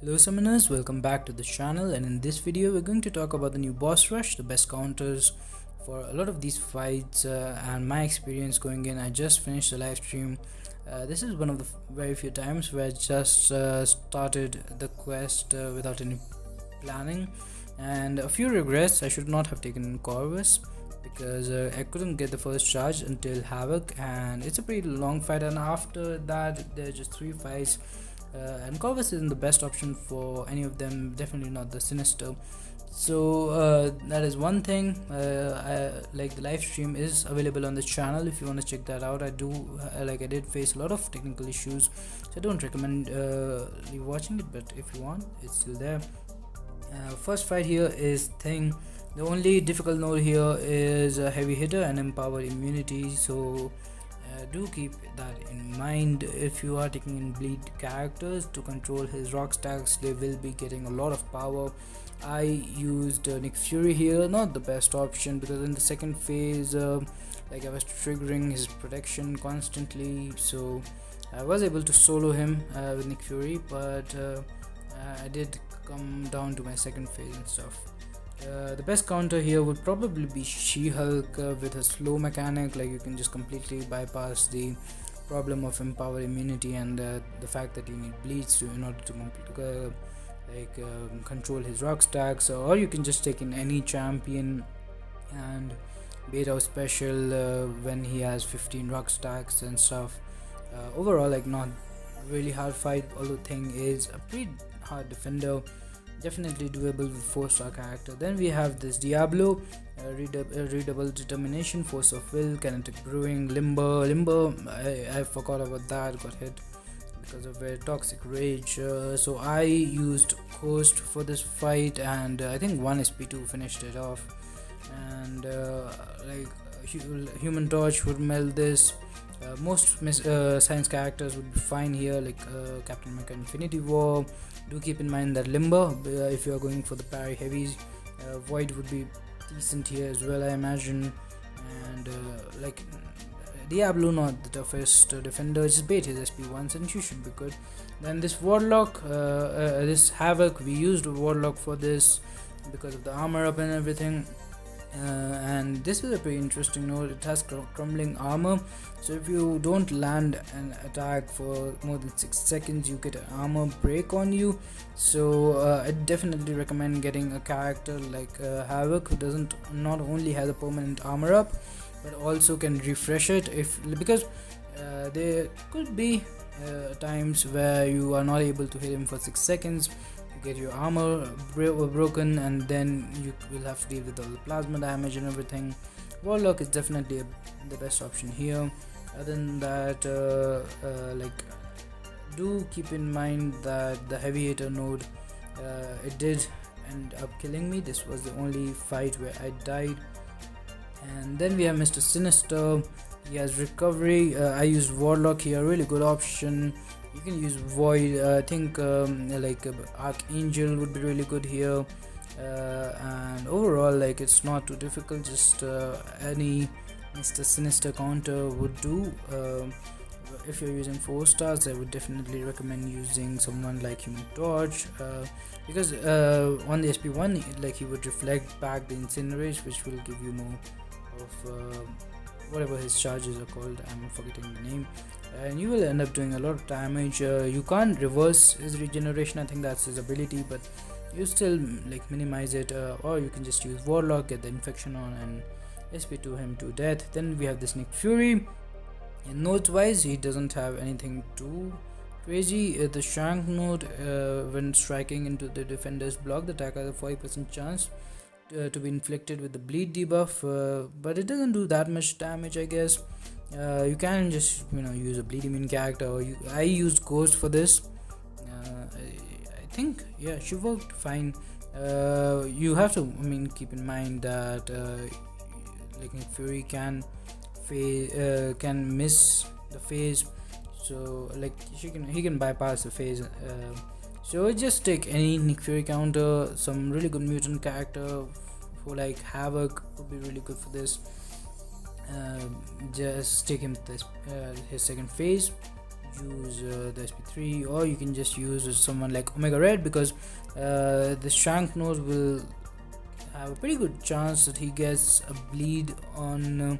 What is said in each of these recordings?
Hello summoners, welcome back to the channel, and in this video we're going to talk about the new boss rush, the best counters for a lot of these fights, and my experience going in. I just finished the live stream. This is one of the very few times where I just started the quest without any planning, and a few regrets. I should not have taken Corvus because I couldn't get the first charge until Havoc, and it's a pretty long fight, and after that there are just 3 fights. And Corvus isn't the best option for any of them, definitely not the Sinister. So that is one thing. Like the live stream is available on the channel if you want to check that out. I did face a lot of technical issues, so I don't recommend watching it, but if you want, it's still there. First fight here is Thing. The only difficult node here is a heavy hitter and empowered immunity, so do keep that in mind. If you are taking in bleed characters to control his rock stacks, they will be getting a lot of power. I used Nick Fury here, not the best option, because in the second phase I was triggering his protection constantly, so I was able to solo him with Nick Fury, but I did come down to my second phase and stuff. The best counter here would probably be She-Hulk with a slow mechanic. Like, you can just completely bypass the problem of empowered immunity and the fact that you need bleeds in order to control his rock stacks, or you can just take in any champion and bait out special when he has 15 rock stacks and stuff. Overall, like, not really hard fight, although Thing is a pretty hard defender. Definitely doable with 4-star character. Then we have this Diablo, redouble determination, force of will, kinetic brewing, limber. I forgot about that, got hit because of a toxic rage. So I used Ghost for this fight, and I think 1 SP2 finished it off. And Human Torch would melt this. Most science characters would be fine here, like Captain America Infinity War. Do keep in mind that Limber, if you are going for the parry heavies, Void would be decent here as well, I imagine. And Diablo, not the toughest defender, just bait his SP once and you should be good. Then this Warlock, this Havoc, we used Warlock for this because of the armor up and everything. And this is a pretty interesting node. It has crumbling armor, so if you don't land an attack for more than 6 seconds, you get an armor break on you. So I definitely recommend getting a character like Havoc, who not only has a permanent armor up but also can refresh it, because there could be times where you are not able to hit him for 6 seconds. Get your armor broken, and then you will have to deal with all the plasma damage and everything. Warlock is definitely the best option here. Other than that, do keep in mind that the heavy hitter node, it did end up killing me. This was the only fight where I died. And then we have Mr. Sinister. He has recovery. I used Warlock here, really good option. You can use Void. I think Archangel would be really good here, and overall, like, it's not too difficult. Just any Mr. Sinister counter would do. If you're using 4 stars, I would definitely recommend using someone like Human Torch, because on the SP1, like, he would reflect back the Incinerate, which will give you more of whatever his charges are called. I'm forgetting the name. And you will end up doing a lot of damage. You can't reverse his regeneration, I think that's his ability, but you still minimize it, or you can just use Warlock, get the infection on, and SP2 him to death. Then we have this Nick Fury. In nodes wise, he doesn't have anything too crazy. The Shank node, when striking into the defender's block, the attacker has a 40% chance to be inflicted with the bleed debuff, but it doesn't do that much damage, I guess. You can just use a bleed immune character, or I used Ghost for this. I think she worked fine. You have to keep in mind that Nick Fury can miss the phase, so he can bypass the phase. So just take any Nick Fury counter. Some really good mutant character for like Havoc would be really good for this. Just take him this his second phase. use the SP3, or you can just use someone like Omega Red, because the Shank nose will have a pretty good chance that he gets a bleed on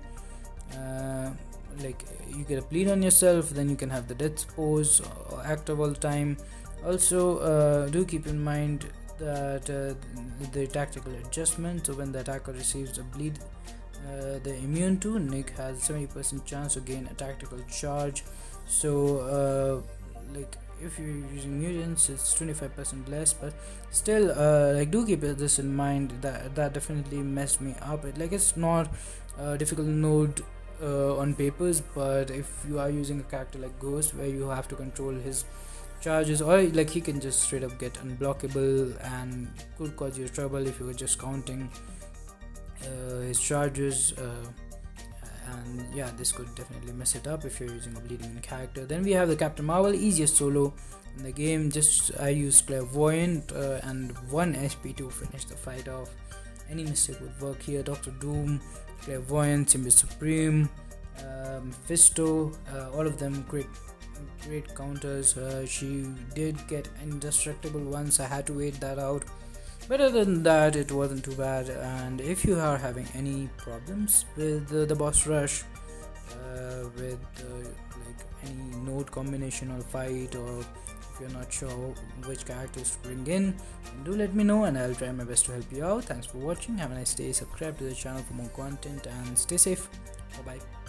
like you get a bleed on yourself, then you can have the death pose active all the time. Also do keep in mind that the tactical adjustment, so when the attacker receives a bleed they're immune to, Nick has 70% chance to gain a tactical charge. So like if you're using mutants it's 25% less, but still like do keep this in mind, that definitely messed me up. It's not a difficult node on papers, but if you are using a character like Ghost where you have to control his charges, or like he can just straight up get unblockable and could cause you trouble if you were just counting his charges, and yeah, this could definitely mess it up if you're using a bleeding character. Then we have the Captain Marvel, easiest solo in the game. I used Clairvoyant and 1 SP to finish the fight off. Any mistake would work here. Doctor Doom, Clairvoyant, Symbiote Supreme, Mephisto, all of them great counters. She did get indestructible once, I had to wait that out, but other than that it wasn't too bad. And if you are having any problems with the boss rush, with like any node combination or fight, or if you're not sure which characters to bring in, do let me know and I'll try my best to help you out. Thanks for watching, have a nice day, subscribe to the channel for more content, and stay safe. Bye bye.